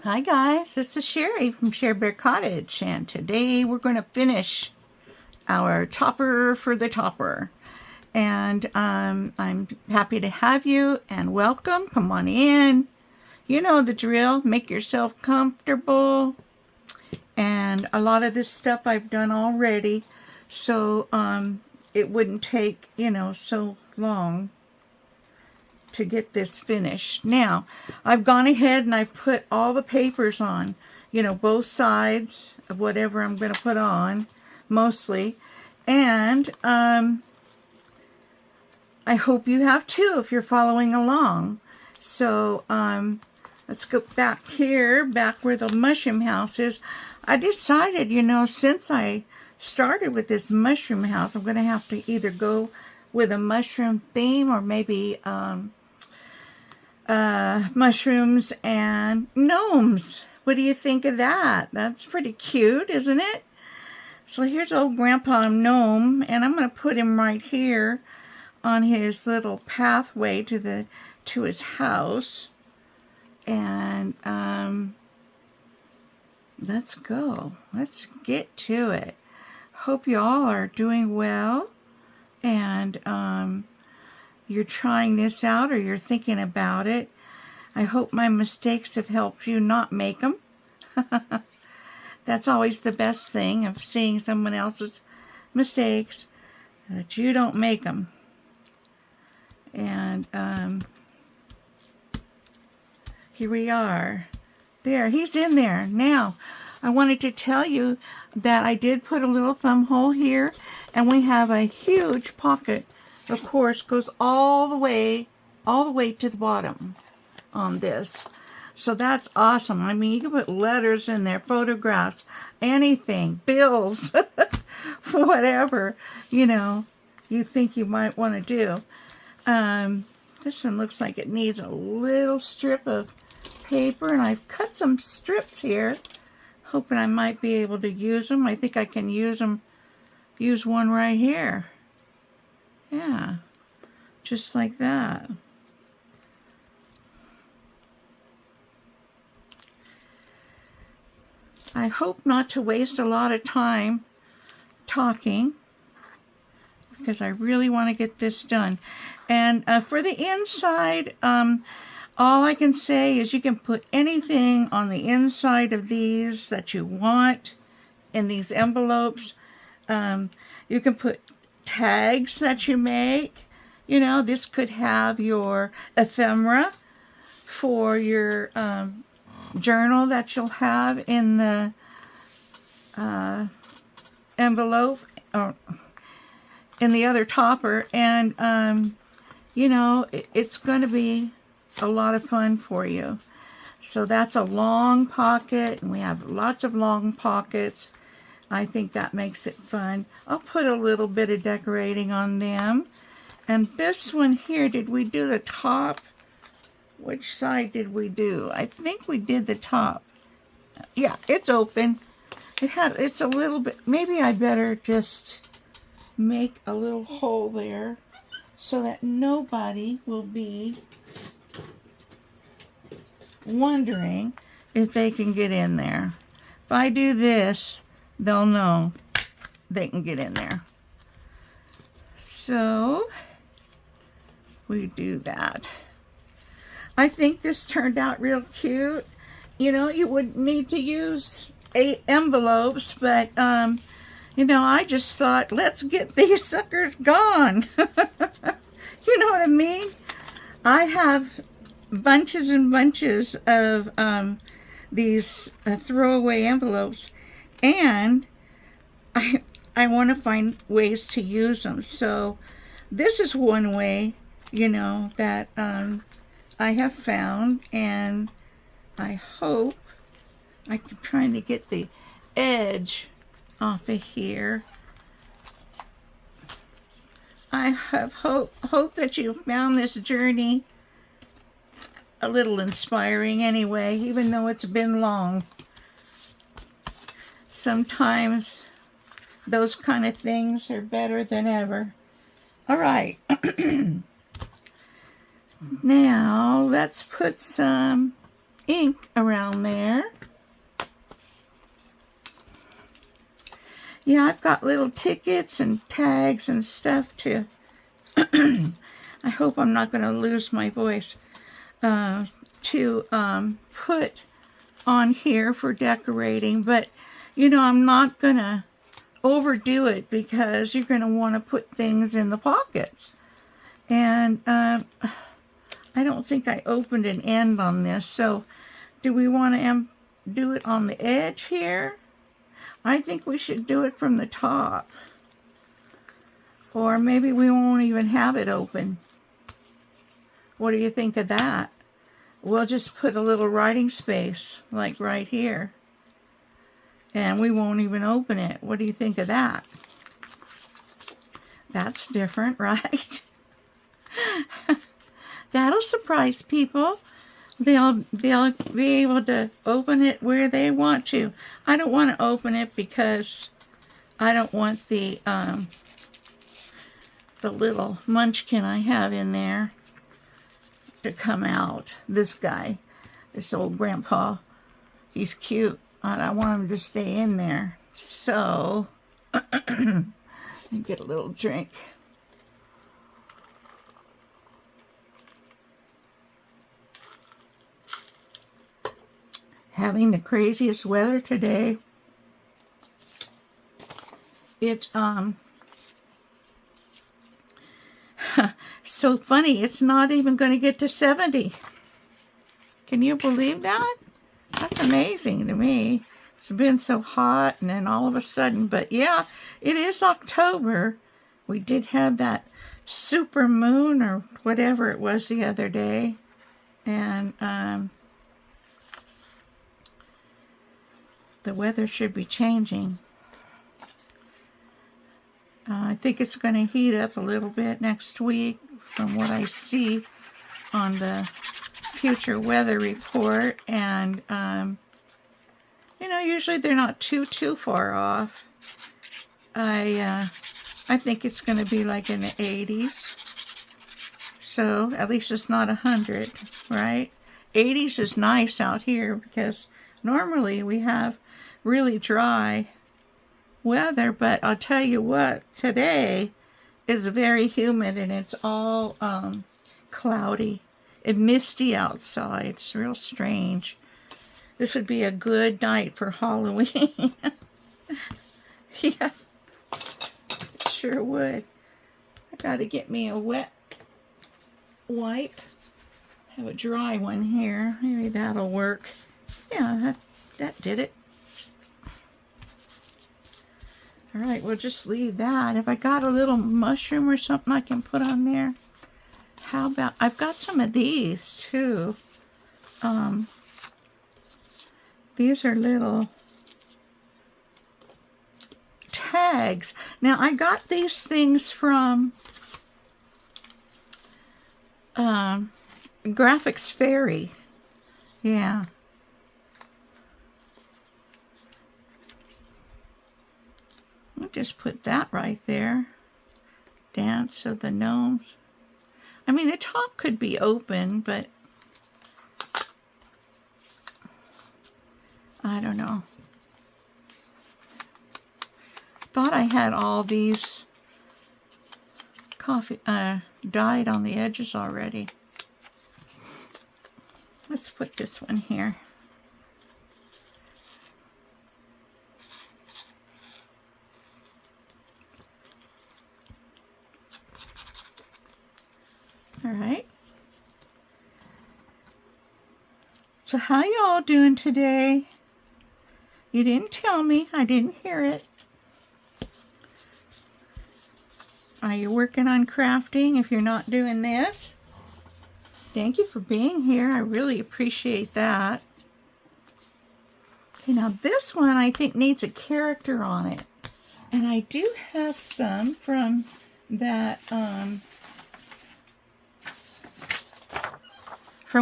Hi guys, this is Sherry from Share Bear Cottage, and today we're going to finish our topper for the topper. And I'm happy to have you and welcome. Come on in. You know the drill. Make yourself comfortable. And a lot of this stuff I've done already, so it wouldn't take, so long to get this finished. Now, I've gone ahead and I've put all the papers on, both sides of whatever I'm going to put on, mostly. And I hope you have too if you're following along. So let's go back here, back where the mushroom house is. I decided, since I started with this mushroom house, I'm going to have to either go with a mushroom theme or maybe mushrooms and gnomes. What do you think of that? That's pretty cute, isn't it? So here's old Grandpa Gnome, and I'm going to put him right here on his little pathway to his house. And let's go. Let's get to it. Hope you all are doing well, and you're trying this out or you're thinking about it. I hope my mistakes have helped you not make them. That's always the best thing of seeing someone else's mistakes, that you don't make them. And here we are. There, he's in there. Now, I wanted to tell you that I did put a little thumb hole here, and we have a huge pocket. Of course, goes all the way to the bottom on this. So that's awesome. I mean, you can put letters in there, photographs, anything, bills, whatever, you think you might want to do. This one looks like it needs a little strip of paper, and I've cut some strips here, hoping I might be able to use them. I think I can use one right here. Yeah, just like that. I hope not to waste a lot of time talking, because I really want to get this done. And for the inside, all I can say is you can put anything on the inside of these that you want in these envelopes. You can put tags that you make. This could have your ephemera for your journal that you'll have in the envelope or in the other topper. And it's going to be a lot of fun for you. So that's a long pocket, and we have lots of long pockets. I think that makes it fun. I'll put a little bit of decorating on them. And this one here, did we do the top? Which side did we do? I think we did the top. Yeah, it's open. It's a little bit, maybe I better just make a little hole there so that nobody will be wondering if they can get in there. If I do this, they'll know they can get in there. So we do that. I think this turned out real cute. You wouldn't need to use 8 envelopes, but I just thought, let's get these suckers gone. You know what I mean? I have bunches and bunches of these throwaway envelopes, and I want to find ways to use them. So this is one way, that I have found, and I hope I'm trying to get the edge off of here. I have hope that you found this journey a little inspiring anyway, even though it's been long. Sometimes those kind of things are better than ever. All right. Now let's put some ink around there. Yeah, I've got little tickets and tags and stuff to, I hope I'm not going to lose my voice, to put on here for decorating. But, you know, I'm not going to overdo it because you're going to want to put things in the pockets. And I don't think I opened an end on this. So do we want to do it on the edge here? I think we should do it from the top. Or maybe we won't even have it open. What do you think of that? We'll just put a little writing space, like right here. And we won't even open it. What do you think of that? That's different, right? That'll surprise people. They'll be able to open it where they want to. I don't want to open it because I don't want the little munchkin I have in there to come out. This guy, this old grandpa, he's cute. I want him to stay in there. So, get a little drink. Having the craziest weather today. It's so funny, it's not even going to get to 70. Can you believe that? That's amazing to me. It's been so hot and then all of a sudden, but yeah, it is October. We did have that super moon or whatever it was the other day. And the weather should be changing. I think it's going to heat up a little bit next week from what I see on the future weather report. And, you know, usually they're not too far off. I think it's going to be like in the 80s. So at least it's not 100, right? 80s is nice out here because normally we have really dry weather, but I'll tell you what, today is very humid and it's all cloudy and misty outside. It's real strange. This would be a good night for Halloween. Yeah, it sure would. I gotta get me a wet wipe. I have a dry one here. Maybe that'll work. Yeah, that did it. All right, we'll just leave that. If I got a little mushroom or something I can put on there. How about, I've got some of these too. These are little tags. Now, I got these things from Graphics Fairy. Yeah. I'll just put that right there. Dance of the Gnomes. I mean, the top could be open, but I don't know. Thought I had all these dyed on the edges already. Let's put this one here. All right. So how y'all doing today? You didn't tell me. I didn't hear it. Are you working on crafting if you're not doing this? Thank you for being here. I really appreciate that. Okay, now this one I think needs a character on it. And I do have some from that, from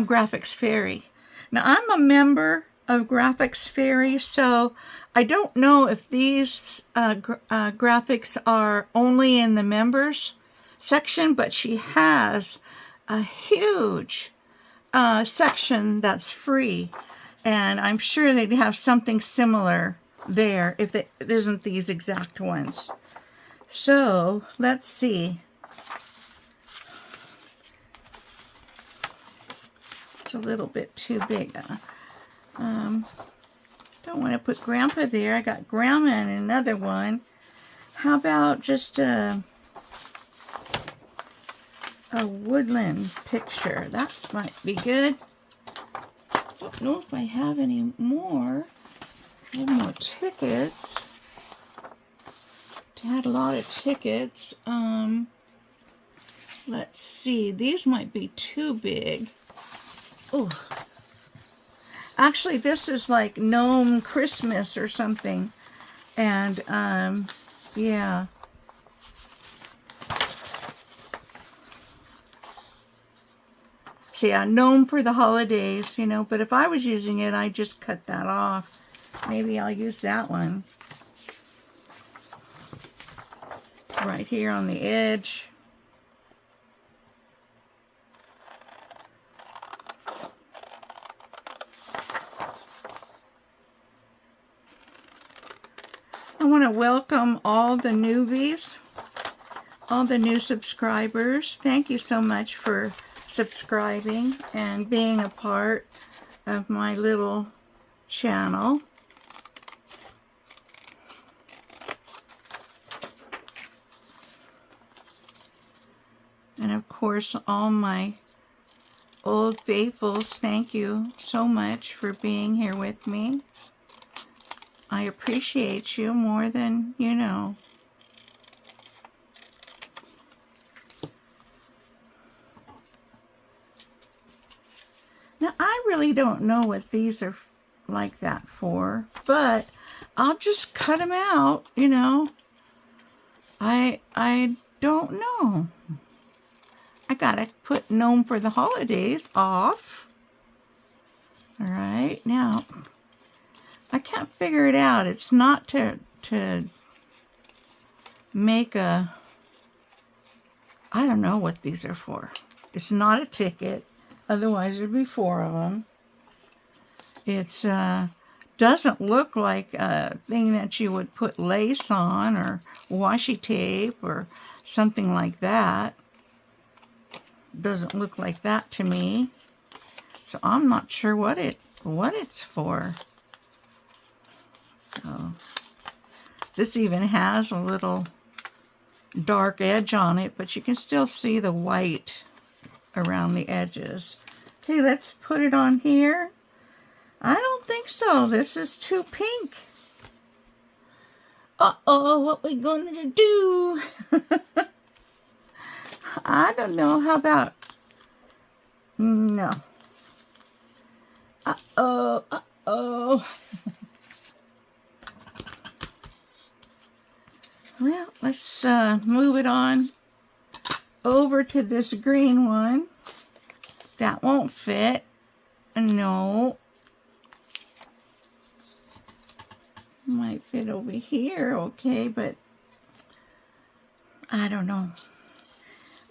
Graphics Fairy. Now I'm a member of Graphics Fairy, so I don't know if these graphics are only in the members section, but she has a huge section that's free, and I'm sure they'd have something similar there if it isn't these exact ones. So let's see. It's a little bit too big. Don't want to put Grandpa there. I got Grandma in another one. How about just a woodland picture? That might be good. Don't know if I have any more. I have more tickets. I had a lot of tickets. Let's see. These might be too big. Oh. Actually, this is like Gnome Christmas or something. And, yeah. So, yeah, Gnome for the holidays, you know. But if I was using it, I'd just cut that off. Maybe I'll use that one. It's right here on the edge. I want to welcome all the newbies, all the new subscribers. Thank you so much for subscribing and being a part of my little channel. And of course, all my old faithfuls, thank you so much for being here with me. I appreciate you more than you know. Now, I really don't know what these are like that for, but I'll just cut them out, you know. I don't know. I gotta put Gnome for the holidays off. All right, now I can't figure it out. It's not to make a, I don't know what these are for. It's not a ticket. Otherwise, there'd be 4 of them. It's doesn't look like a thing that you would put lace on or washi tape or something like that. Doesn't look like that to me. So I'm not sure what it's for. So this even has a little dark edge on it, but you can still see the white around the edges. Okay, let's put it on here. I don't think so. This is too pink. Uh-oh, what we gonna do? I don't know. How about no? Uh-oh, uh-oh. Well, let's move it on over to this green one. That won't fit. No. Might fit over here, okay, but I don't know.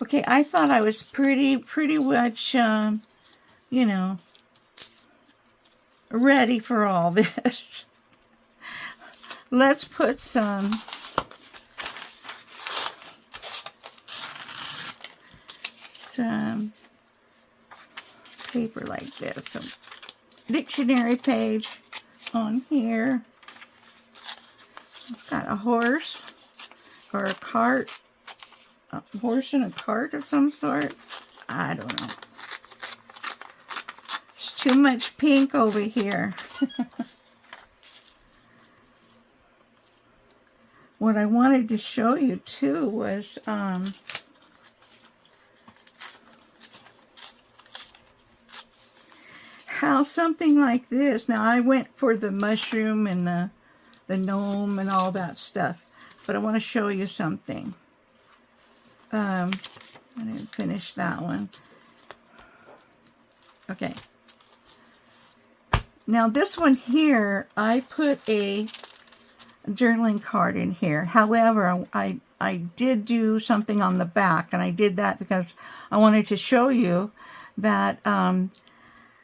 Okay, I thought I was pretty much, you know, ready for all this. Let's put some paper like this, some dictionary page on here. It's got a horse or a cart, a horse and a cart of some sort. I don't know. There's too much pink over here. What I wanted to show you too was how something like this. Now I went for the mushroom and the gnome and all that stuff, but I want to show you something. I didn't finish that one. Okay. Now this one here, I put a journaling card in here. However, I did do something on the back, and I did that because I wanted to show you that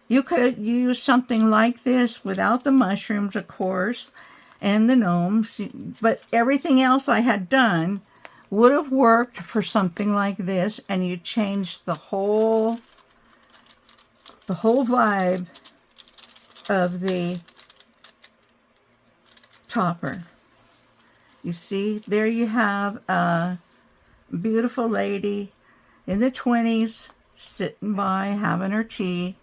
You could have used something like this without the mushrooms, of course, and the gnomes, but everything else I had done would have worked for something like this, and you changed the whole vibe of the topper. You see, there you have a beautiful lady in the 20s sitting by having her tea.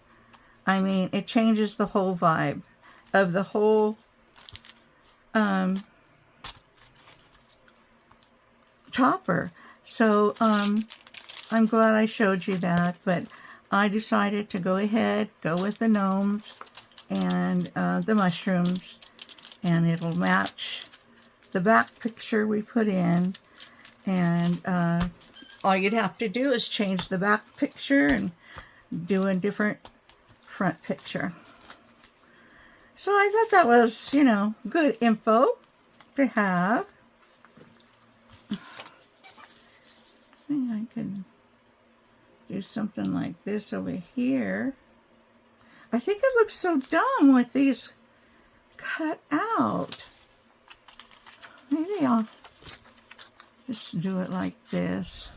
I mean, it changes the whole vibe of the whole topper. So I'm glad I showed you that, but I decided to go with the gnomes and the mushrooms, and it'll match the back picture we put in. And all you'd have to do is change the back picture and do a different front picture. So I thought that was, good info to have. I think I could do something like this over here. I think it looks so dumb with these cut out. Maybe I'll just do it like this.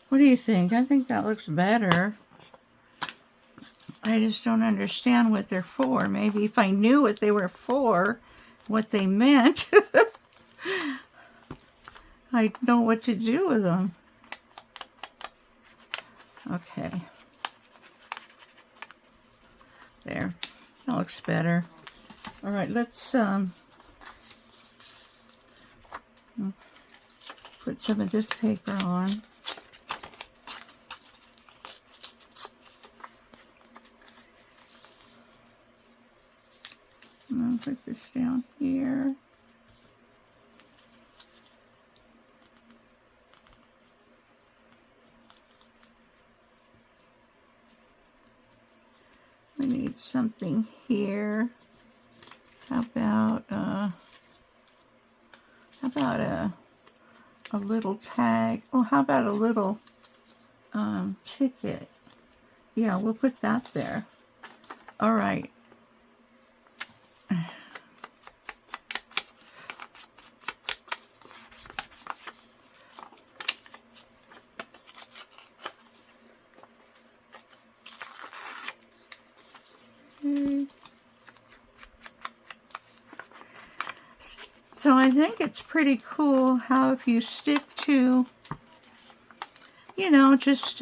What do you think? I think that looks better. I just don't understand what they're for. Maybe if I knew what they were for, what they meant, I'd know what to do with them. Okay. There. That looks better. All right, let's put some of this paper on. And I'll put this down here. We need something here. How about a little tag? Oh, how about a little ticket? Yeah, we'll put that there. All right. So I think it's pretty cool how if you stick to, just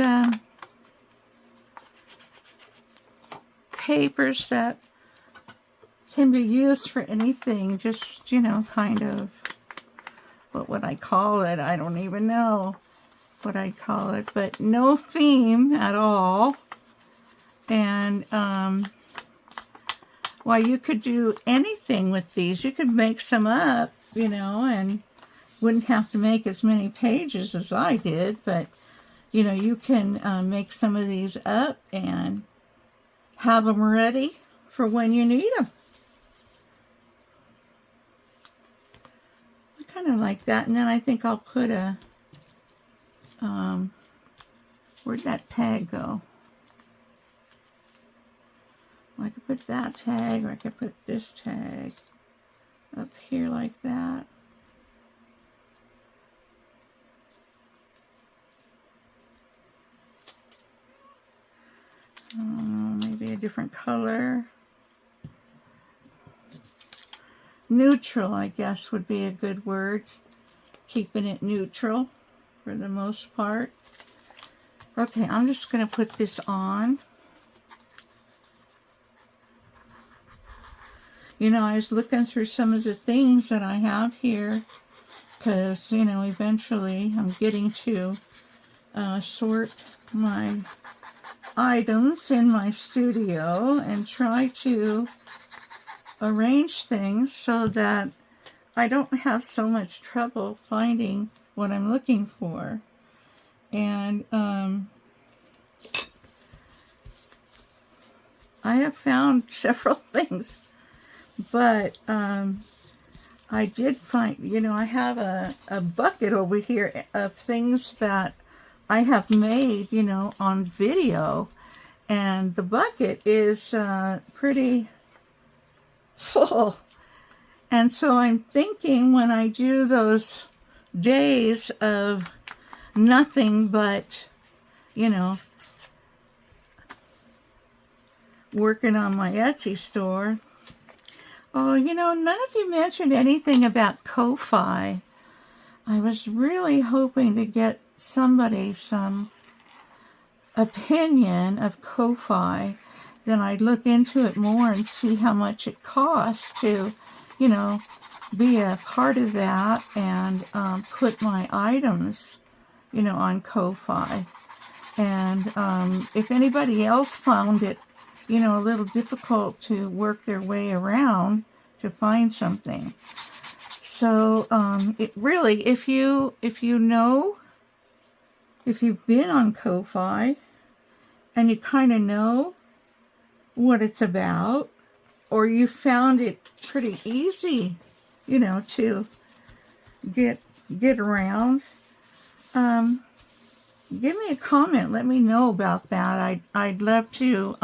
papers that can be used for anything, just, kind of, what would I call it? I don't even know what I'd call it, but no theme at all. And, well, you could do anything with these. You could make some up, and wouldn't have to make as many pages as I did, but, you can make some of these up and have them ready for when you need them. I kind of like that. And then I think I'll put a, where'd that tag go? I could put that tag, or I could put this tag up here like that. Maybe a different color. Neutral, I guess, would be a good word. Keeping it neutral for the most part. Okay, I'm just going to put this on. I was looking through some of the things that I have here because, eventually I'm getting to sort my items in my studio and try to arrange things so that I don't have so much trouble finding what I'm looking for. And I have found several things. But I did find, you know, I have a bucket over here of things that I have made, you know, on video. And the bucket is pretty full. And so I'm thinking when I do those days of nothing but, you know, working on my Etsy store. Oh, you know, none of you mentioned anything about Ko-Fi. I was really hoping to get somebody some opinion of Ko-Fi. Then I'd look into it more and see how much it costs to, you know, be a part of that and put my items, you know, on Ko-Fi. And if anybody else found it, you know, a little difficult to work their way around to find something. So it really, if you know, if you've been on Ko-Fi and you kind of know what it's about, or you found it pretty easy, you know, to get around, give me a comment. Let me know about that. I'd love to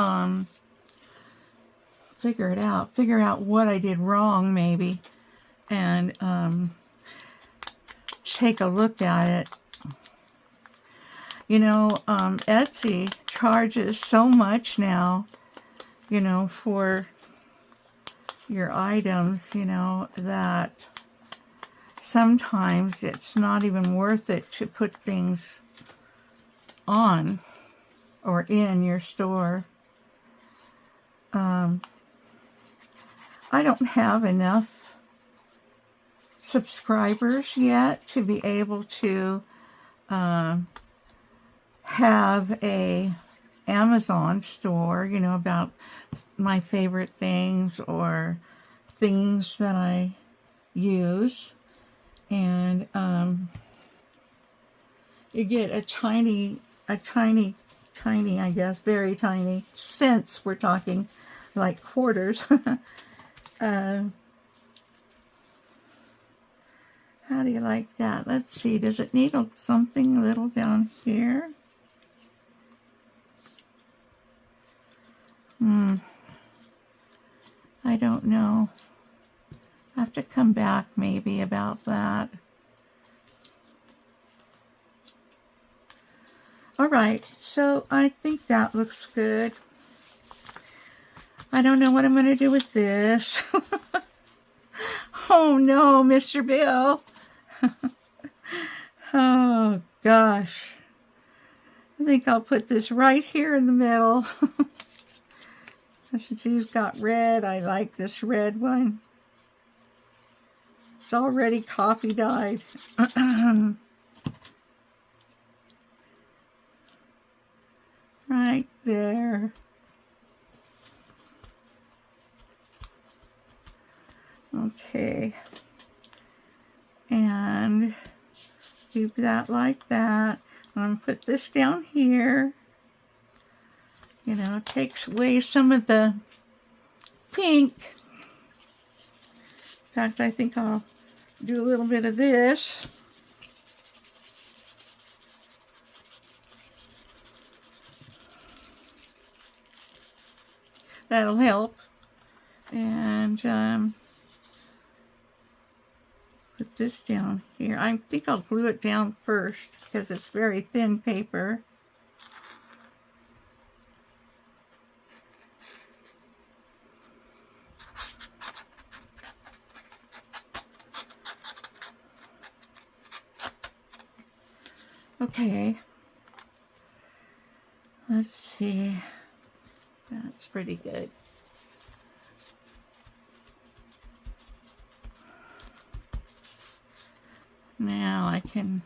figure out what I did wrong maybe, and take a look at it. You know, Etsy charges so much now, you know, for your items, you know, that sometimes it's not even worth it to put things on or in your store. I don't have enough subscribers yet to be able to have a Amazon store, you know, about my favorite things or things that I use. And you get a tiny, I guess, very tiny cents. We're talking like quarters. How do you like that? Let's see. Does it need something a little down here? I don't know. I have to come back maybe about that. All right, so I think that looks good. I don't know what I'm going to do with this. Oh no, Mr. Bill. Oh gosh. I think I'll put this right here in the middle. Since he's got red, I like this red one. It's already coffee dyed. Right there. Okay. And do that like that. I'm going to put this down here. You know, takes away some of the pink. In fact, I think I'll do a little bit of this. That'll help. And put this down here. I think I'll glue it down first because it's very thin paper. Okay. Let's see. That's pretty good. Now I can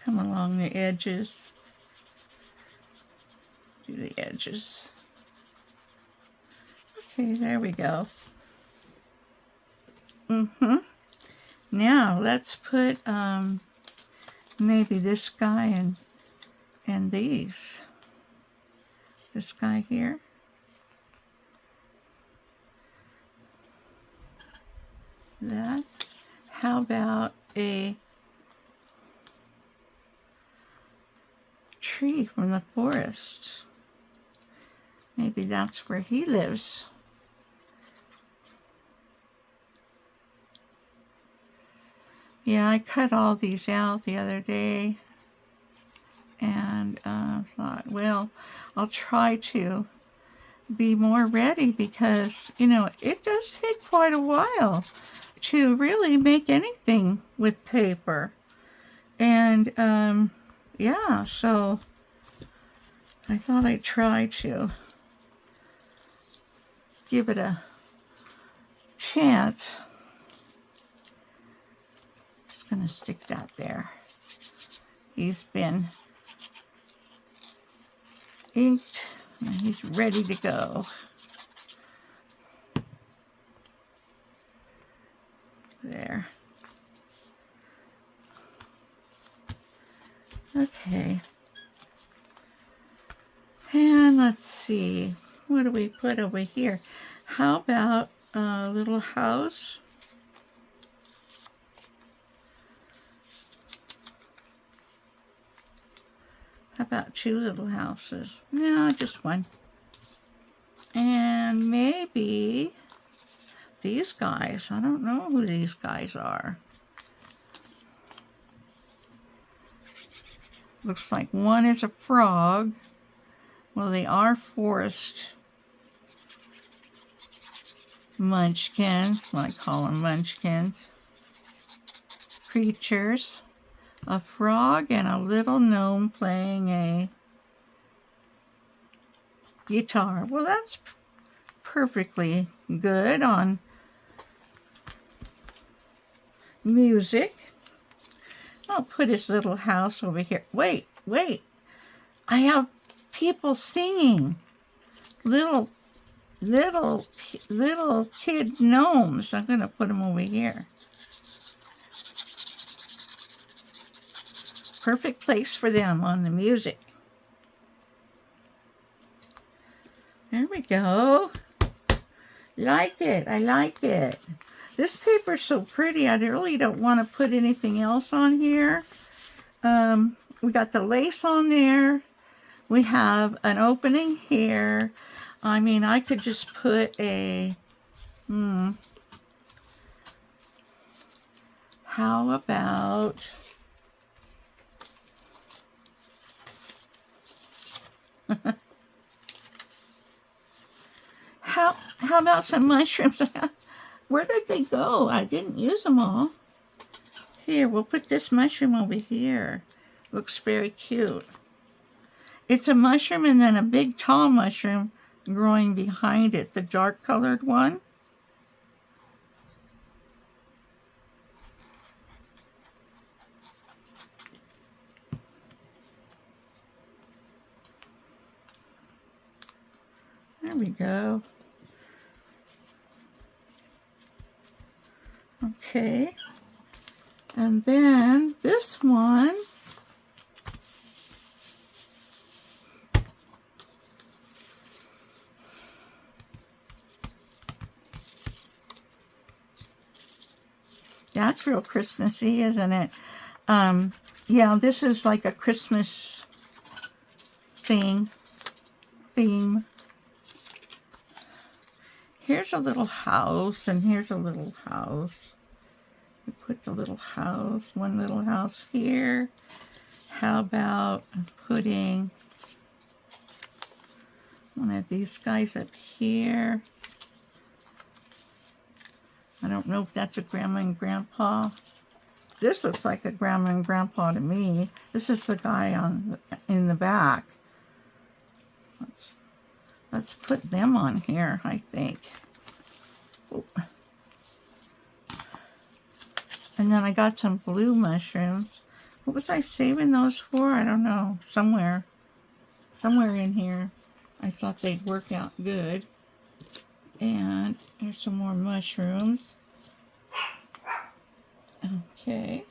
come along the edges. Do the edges. Okay, there we go. Now let's put maybe this guy and these. This guy here. that. How about a tree from the forest? Maybe that's where he lives. Yeah, I cut all these out the other day and thought, well, I'll try to be more ready because, you know, it does take quite a while to really make anything with paper. And yeah, so I thought I'd try to give it a chance. Just gonna stick that there. He's been inked and he's ready to go. There. Okay. And let's see, what do we put over here? How about a little house? How about 2 little houses? No, just one. And maybe these guys. I don't know who these guys are. Looks like one is a frog. Well, they are forest munchkins. Well, I call them munchkins. Creatures. A frog and a little gnome playing a guitar. Well, that's perfectly good on music. I'll put his little house over here. Wait. I have people singing. Little kid gnomes. I'm going to put them over here. Perfect place for them on the music. There we go. Like it. I like it. This paper's so pretty. I really don't want to put anything else on here. We got the lace on there. We have an opening here. I mean, I could just put a, how about, how about some mushrooms? Where did they go? I didn't use them all. Here, we'll put this mushroom over here. Looks very cute. It's a mushroom and then a big tall mushroom growing behind it, the dark colored one. There we go. Okay. And then this one, that's real Christmassy, isn't it? Yeah, this is like a Christmas theme. Here's a little house, and here's a little house. We put the little house, one little house here. How about putting one of these guys up here? I don't know if that's a grandma and grandpa. This looks like a grandma and grandpa to me. This is the guy in the back. Let's put them on here, I think. Oh. And then I got some blue mushrooms. What was I saving those for? I don't know. Somewhere in here. I thought they'd work out good. And there's some more mushrooms. Okay.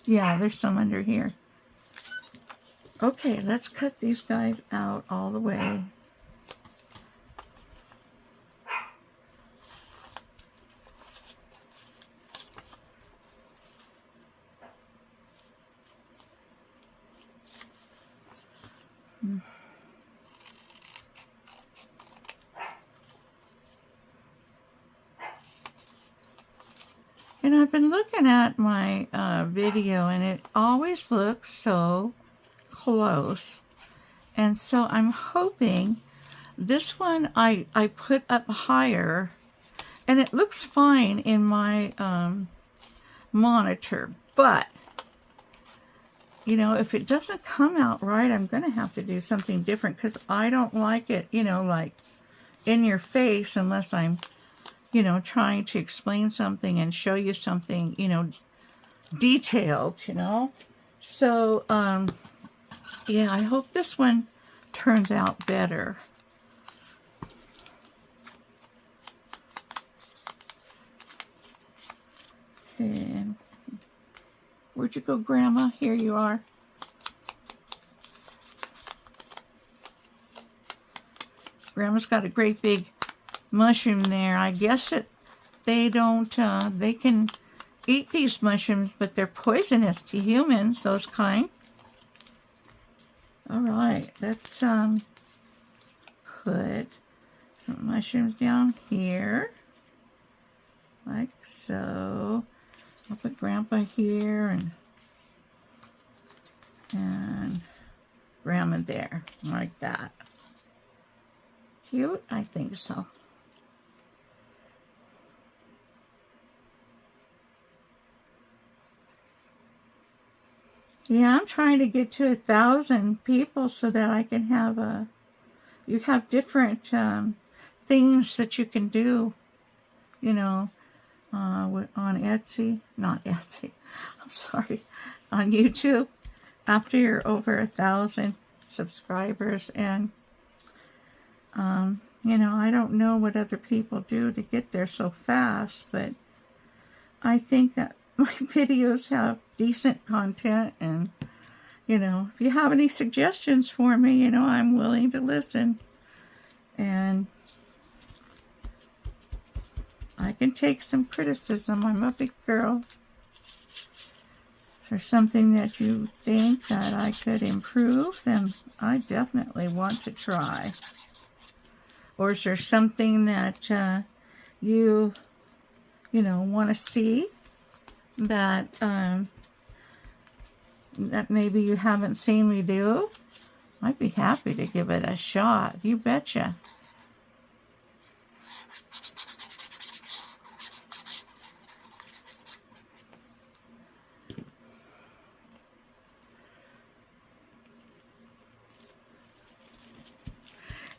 Yeah, there's some under here. Okay, let's cut these guys out all the way. And I've been looking at my video, and it always looks so close. And so I'm hoping this one I put up higher, and it looks fine in my monitor. But, you know, if it doesn't come out right, I'm going to have to do something different, because I don't like it, you know, like in your face, unless I'm, you know, trying to explain something and show you something, you know, detailed, you know. So, yeah, I hope this one turns out better. Okay. Where'd you go, Grandma? Here you are. Grandma's got a great big mushroom there. I guess that they don't, they can eat these mushrooms, but they're poisonous to humans, those kind. All right, let's put some mushrooms down here, like so. I'll put Grandpa here and Grandma there, like that. Cute? I think so. Yeah, I'm trying to get to 1,000 people so that I can have you have different things that you can do, you know, on Etsy, not Etsy, I'm sorry, on YouTube, after you're over 1,000 subscribers. And, you know, I don't know what other people do to get there so fast, but I think that my videos have decent content, and, you know, if you have any suggestions for me, you know, I'm willing to listen. And I can take some criticism. I'm a big girl. If there's something that you think that I could improve, then I definitely want to try. Or is there something that you know, want to see that that maybe you haven't seen me do? I'd be happy to give it a shot. You betcha.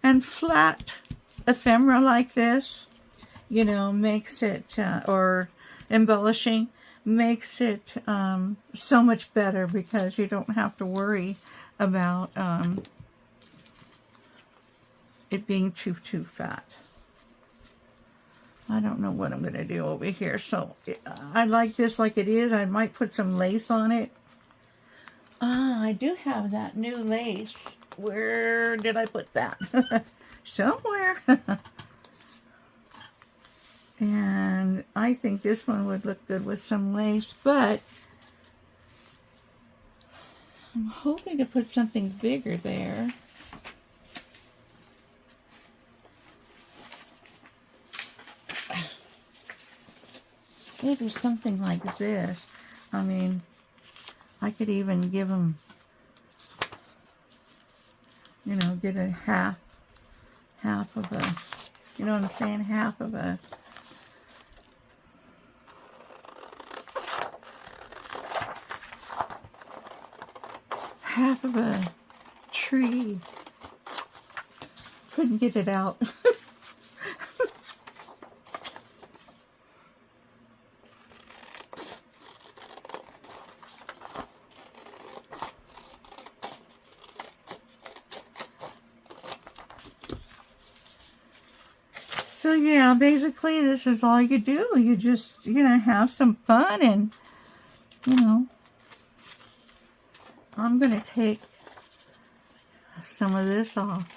And flat ephemera like this, you know, makes it, or embellishing, makes it so much better, because you don't have to worry about it being too fat. I don't know what I'm going to do over here. So I like this like it is. I might put some lace on it. Ah, I do have that new lace. Where did I put that? Somewhere. And I think this one would look good with some lace, but I'm hoping to put something bigger there. Maybe something like this. I mean, I could even give them, you know, get a half of a, you know what I'm saying, half of a tree. Couldn't get it out. So yeah, basically this is all you do. You just, you know, have some fun. And, you know, I'm going to take some of this off.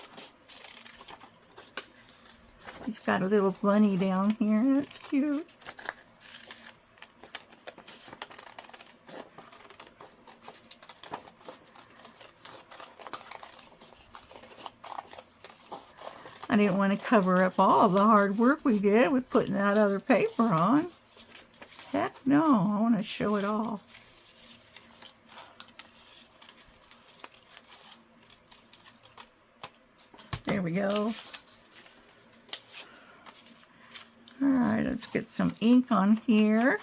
It's got a little bunny down here. That's cute. I didn't want to cover up all the hard work we did with putting that other paper on. Heck No, I want to show it all. There we go. All right, let's get some ink on here.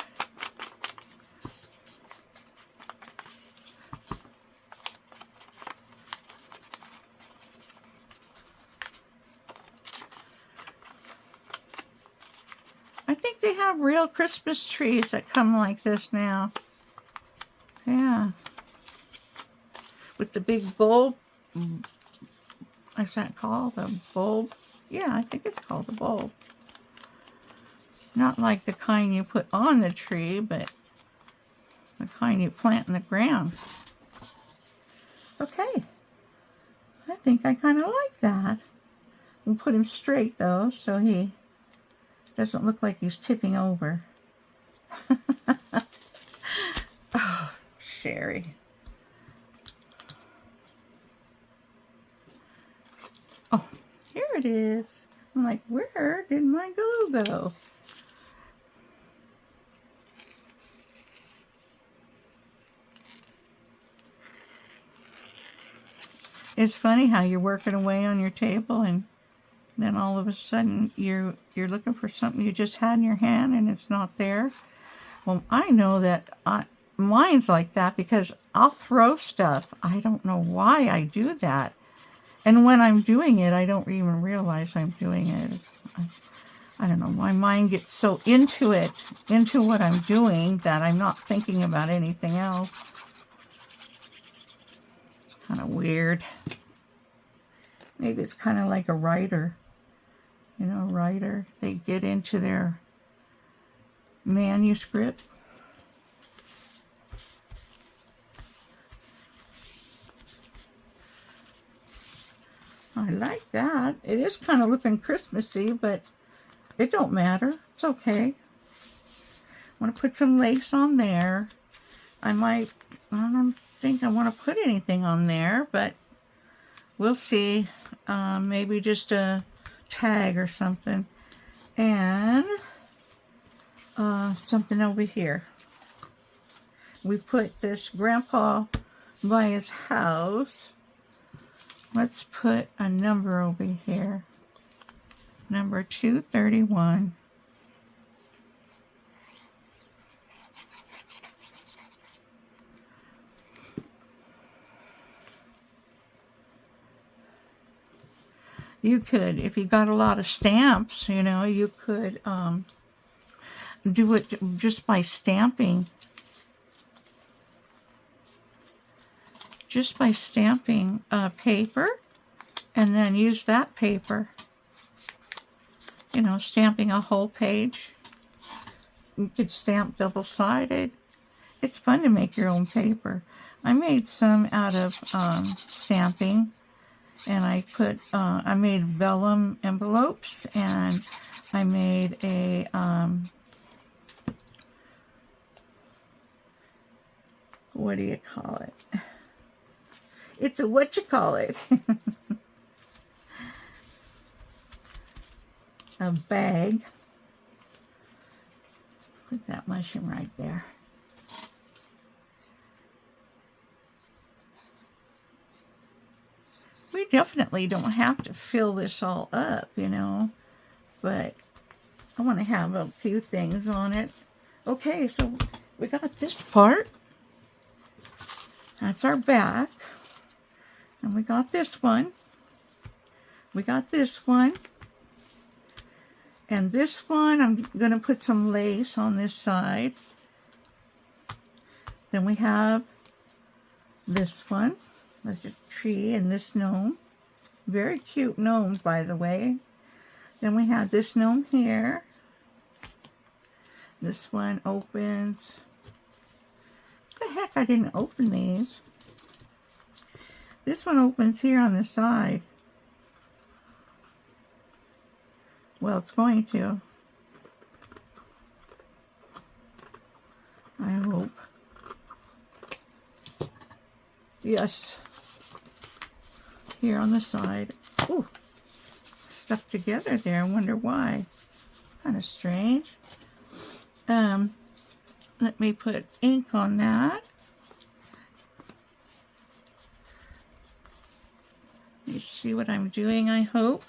I think they have real Christmas trees that come like this now. Yeah. With the big bulb. What's that called? The bulb? Yeah, I think it's called a bulb. Not like the kind you put on the tree, but the kind you plant in the ground. Okay. I think I kind of like that. We'll put him straight, though, so he doesn't look like he's tipping over. Oh, Sherry. Oh, here it is. I'm like, where did my glue go? It's funny how you're working away on your table and then all of a sudden you're looking for something you just had in your hand and it's not there. Well, I know that mine's like that because I'll throw stuff. I don't know why I do that. And when I'm doing it, I don't even realize I'm doing it. I don't know. My mind gets so into it, into what I'm doing, that I'm not thinking about anything else. Kind of weird. Maybe it's kind of like a writer. You know, a writer, they get into their manuscript. I like that. It is kind of looking Christmassy, but it don't matter. It's okay. I want to put some lace on there. I don't think I want to put anything on there, but we'll see. Maybe just a tag or something. And something over here. We put this grandpa by his house. Let's put a number over here. Number 231. You could, if you got a lot of stamps, you know, you could do it just by stamping. Just by stamping paper, and then use that paper. You know, stamping a whole page. You could stamp double-sided. It's fun to make your own paper. I made some out of stamping, and I made vellum envelopes, and I made a what do you call it? It's a whatchamacallit. A bag. Put that mushroom right there. We definitely don't have to fill this all up, you know, but I want to have a few things on it. Okay, so we got this part. That's our back. And we got this one. We got this one. And this one, I'm going to put some lace on this side. Then we have this one. That's a tree and this gnome. Very cute gnome, by the way. Then we have this gnome here. This one opens. What the heck? I didn't open these. This one opens here on the side. Well, it's going to. I hope. Yes. Here on the side. Ooh. Stuck together there. I wonder why. Kind of strange. Let me put ink on that. You see what I'm doing, I hope.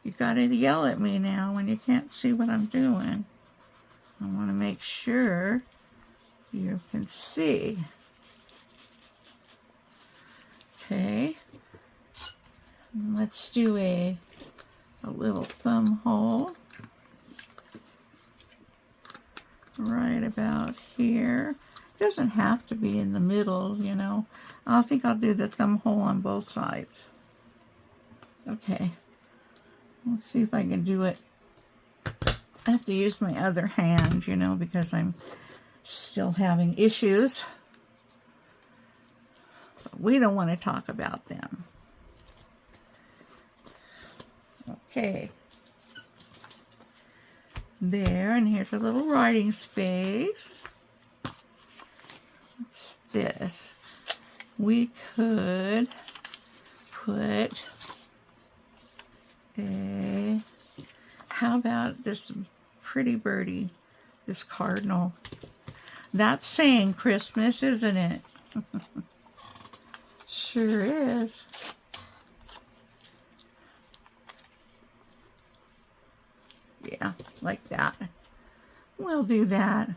You gotta yell at me now when you can't see what I'm doing. I want to make sure you can see. Okay. And let's do a little thumb hole right about here. Doesn't have to be in the middle, you know. I think I'll do the thumb hole on both sides. Okay. Let's see if I can do it. I have to use my other hand, you know, because I'm still having issues. But we don't want to talk about them. Okay. There, and here's a little writing space. What's this? We could put a, how about this pretty birdie, this cardinal? That's saying Christmas, isn't it? Sure is. Yeah, like that. We'll do that.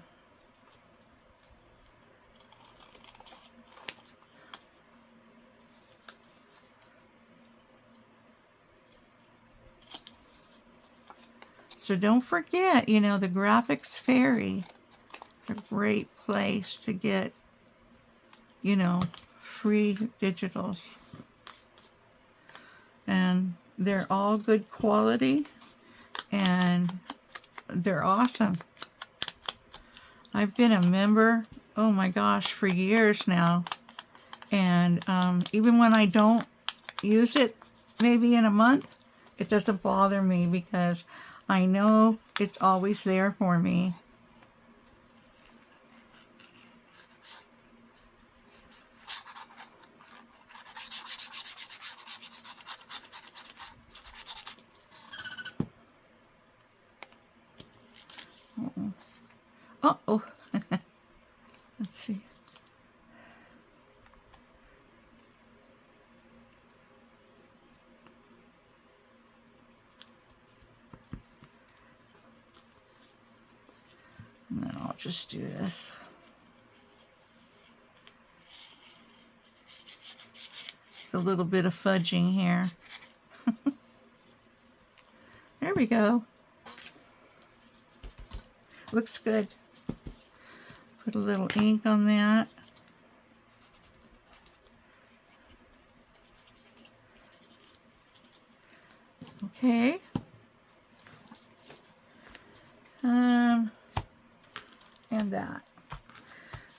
So don't forget, you know, the Graphics Fairy. It's a great place to get, you know, free digitals. And they're all good quality and they're awesome. I've been a member, oh my gosh, for years now. And even when I don't use it, maybe in a month, it doesn't bother me because I know it's always there for me. Uh-oh. Let's see. And then I'll just do this. It's a little bit of fudging here. There we go. Looks good. Put a little ink on that. Okay. And that.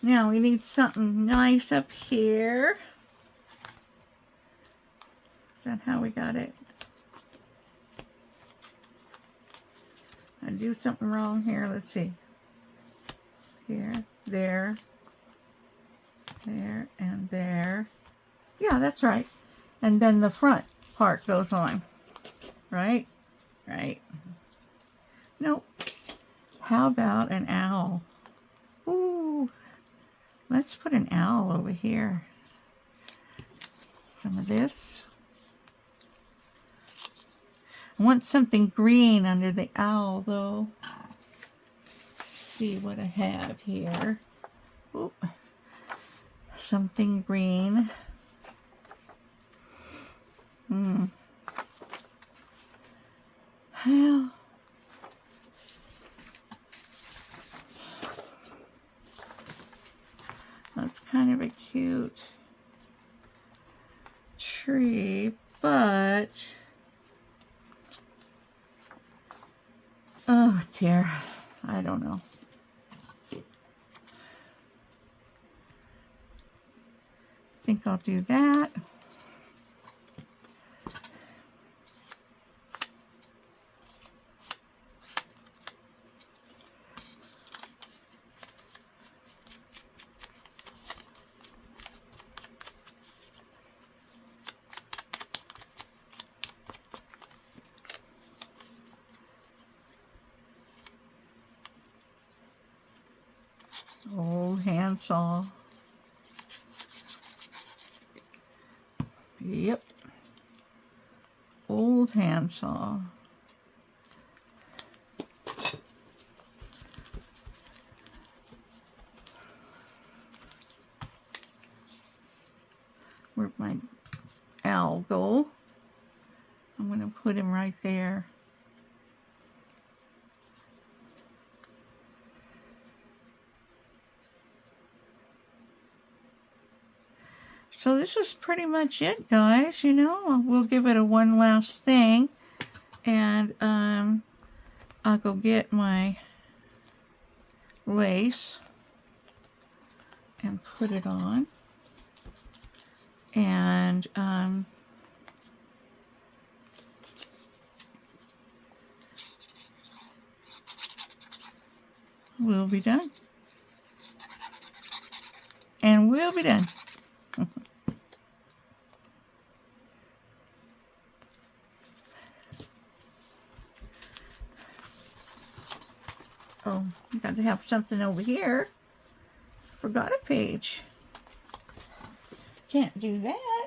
Now we need something nice up here. Is that how we got it? I do something wrong here. Let's see. Here, there, there, and there. Yeah, that's right. And then the front part goes on. Right? Right. Nope. How about an owl? Ooh. Let's put an owl over here. Some of this. I want something green under the owl, though. Let's see what I have here. Ooh. Something green. Well, that's kind of a cute tree, but oh dear, I don't know. I think I'll do that. Old handsaw. Yep. Old handsaw. Where'd my owl go? I'm going to put him right there. So this is pretty much it, guys. You know, we'll give it a one last thing. And I'll go get my lace and put it on. And we'll be done. And we'll be done. Oh, got to have something over here. Forgot a page. Can't do that.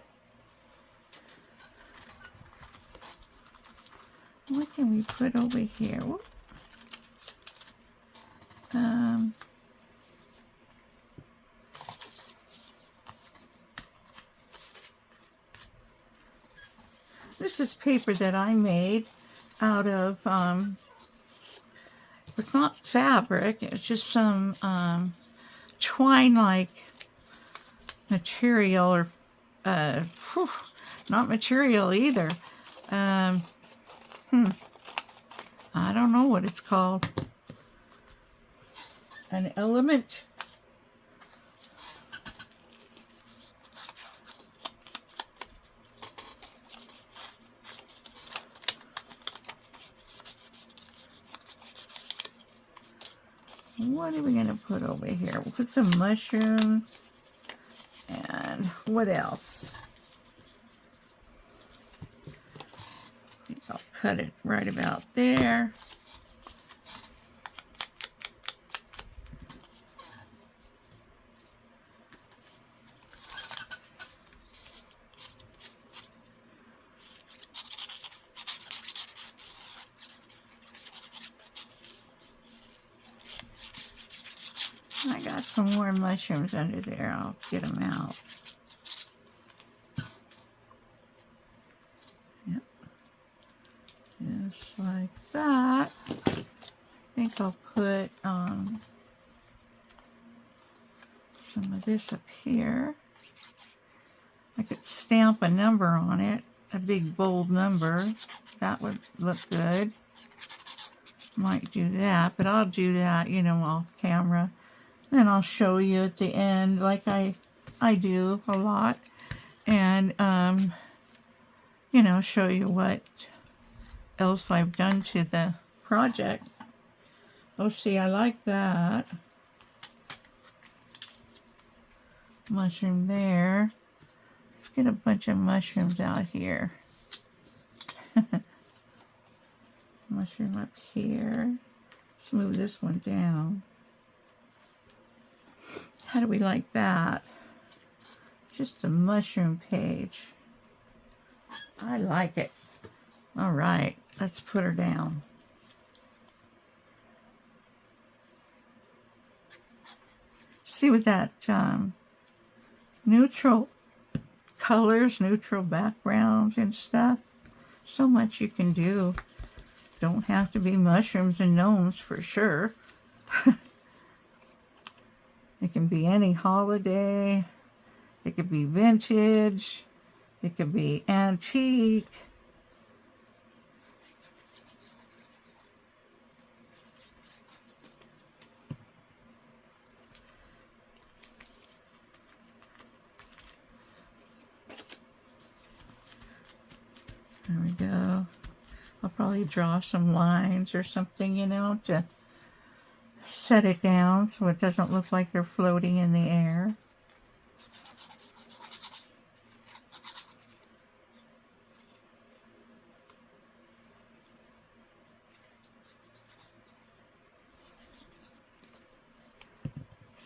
What can we put over here? This is paper that I made out of, it's not fabric, it's just some twine-like material, or not material either. I don't know what it's called. An element. What are we going to put over here? We'll put some mushrooms. And what else? I think I'll cut it right about there. I got some more mushrooms under there. I'll get them out. Yep. Just like that. I think I'll put some of this up here. I could stamp a number on it, a big bold number. That would look good. Might do that, but I'll do that, you know, off camera. Then I'll show you at the end, like I do a lot, and you know, show you what else I've done to the project. Oh, see, I like that mushroom there. Let's get a bunch of mushrooms out here. Mushroom up here. Let's move this one down. How do we like that? Just a mushroom page. I like it. All right, let's put her down. See, with that neutral colors, neutral backgrounds and stuff, so much you can do. Don't have to be mushrooms and gnomes for sure. It can be any holiday. It could be vintage. It could be antique. There we go. I'll probably draw some lines or something, you know, to set it down so it doesn't look like they're floating in the air.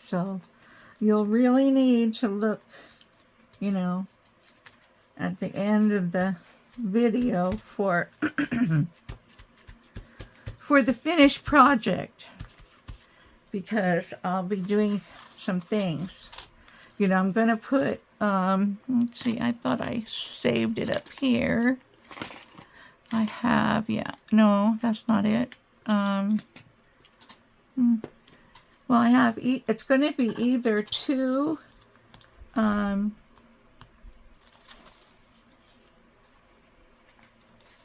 So you'll really need to look, you know, at the end of the video for for the finished project, because I'll be doing some things. You know, I'm gonna put let's see, I thought I saved it up here. I have, yeah, no, that's not it. Well, I have, it's going to be either two, yeah,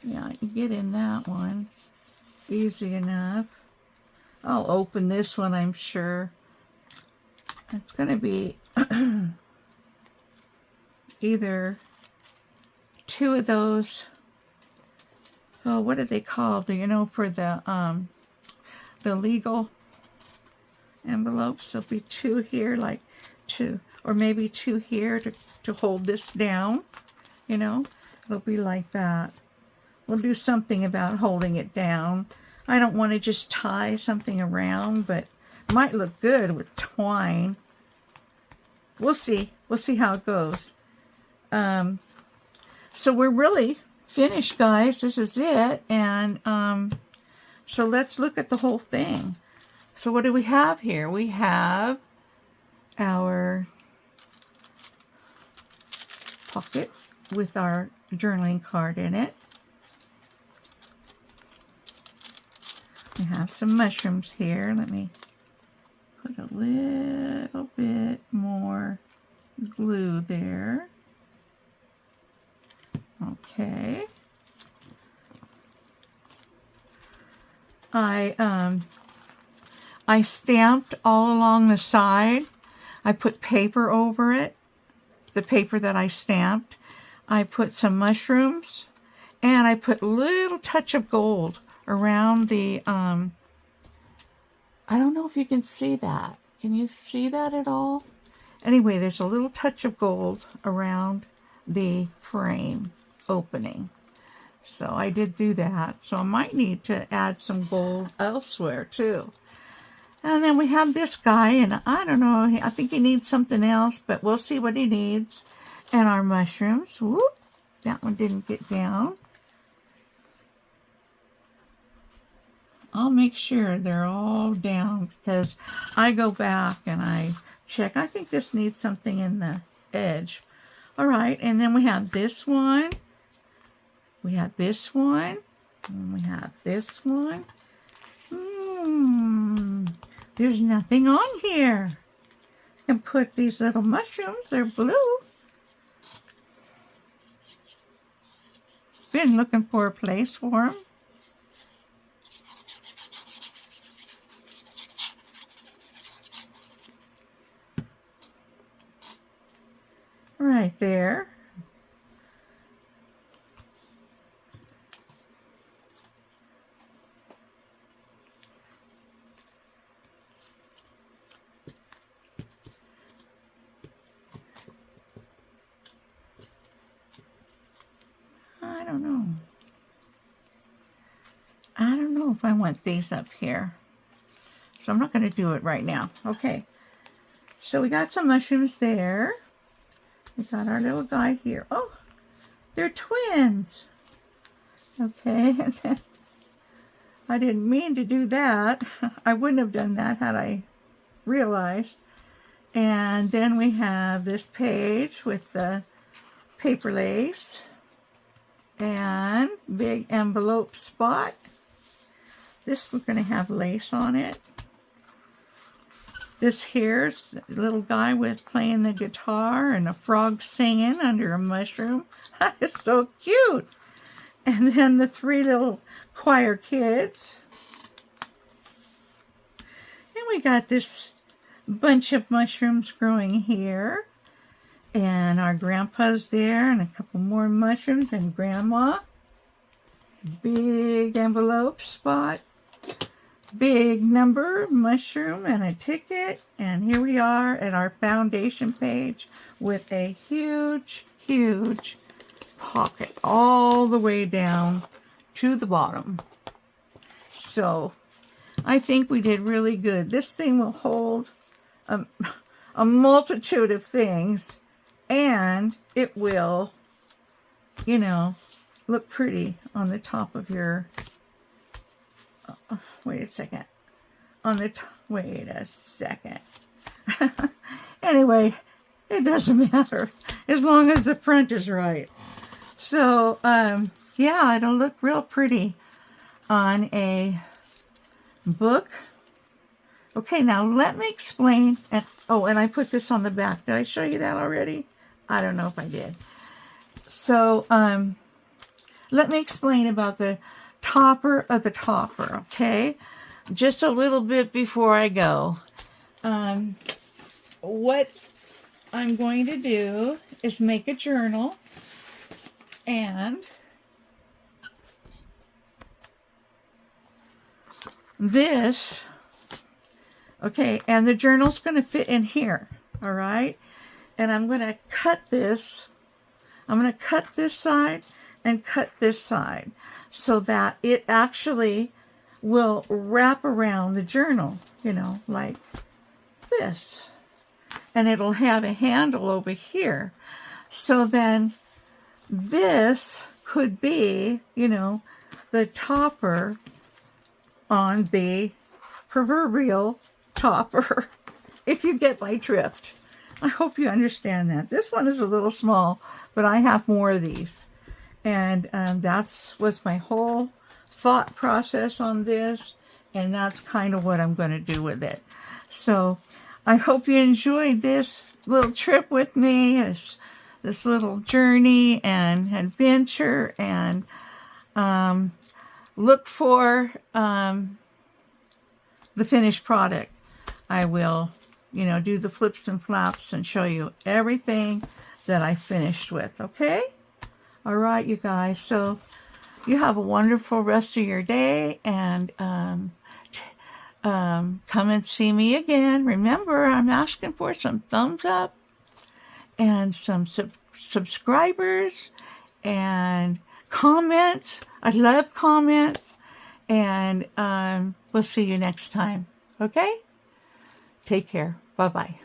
I can get in that one easy enough. I'll open this one, I'm sure. It's going to be either two of those. Oh, what are they called? Do you know, for the legal envelopes? There'll be two here, like two, or maybe two here to hold this down. You know, it'll be like that. We'll do something about holding it down. I don't want to just tie something around, but it might look good with twine. We'll see. We'll see how it goes. So we're really finished, guys. This is it. And so let's look at the whole thing. So what do we have here? We have our pocket with our journaling card in it. We have some mushrooms here. Let me put a little bit more glue there. Okay. I stamped all along the side. I put paper over it, the paper that I stamped. I put some mushrooms, and I put a little touch of gold around the, I don't know if you can see that. Can you see that at all? Anyway, there's a little touch of gold around the frame opening. So I did do that. So I might need to add some gold elsewhere too. And then we have this guy, and I don't know, I think he needs something else, but we'll see what he needs. And our mushrooms. Whoop, that one didn't get down. I'll make sure they're all down, because I go back and I check. I think this needs something in the edge. All right, and then we have this one. We have this one. And we have this one. There's nothing on here. I can put these little mushrooms. They're blue. Been looking for a place for them. Right there. I don't know if I want these up here. So I'm not going to do it right now. Okay. So we got some mushrooms there. We got our little guy here. Oh, they're twins. Okay. And then I didn't mean to do that. I wouldn't have done that had I realized. And then we have this page with the paper lace and big envelope spot. This we're going to have lace on it. This here's the little guy with playing the guitar and a frog singing under a mushroom. It's so cute. And then the three little choir kids. And we got this bunch of mushrooms growing here. And our grandpa's there, and a couple more mushrooms, and grandma. Big envelope spot. Big number, mushroom, and a ticket. And here we are at our foundation page with a huge, huge pocket all the way down to the bottom. So I think we did really good. This thing will hold a, a multitude of things, and it will, you know, look pretty on the top of your, wait a second, wait a second. Anyway, it doesn't matter as long as the print is right. So, yeah, it'll look real pretty on a book. Okay, now let me explain. And I put this on the back. Did I show you that already? I don't know if I did. So, let me explain about the topper of the topper, okay? Just a little bit before I go. What I'm going to do is make a journal, and this, okay, and the journal's going to fit in here, all right? And I'm going to cut this. I'm going to cut this side and cut this side so that it actually will wrap around the journal, you know, like this. And it'll have a handle over here. So then this could be, you know, the topper on the proverbial topper, if you get my drift. I hope you understand that. This one is a little small, but I have more of these. And that was my whole thought process on this, and that's kind of what I'm going to do with it. So I hope you enjoyed this little trip with me, this little journey and adventure, and look for the finished product. I will, you know, do the flips and flaps and show you everything that I finished with, okay? All right, you guys. So you have a wonderful rest of your day, and come and see me again. Remember, I'm asking for some thumbs up and some subscribers and comments. I love comments, and we'll see you next time. Okay? Take care. Bye-bye.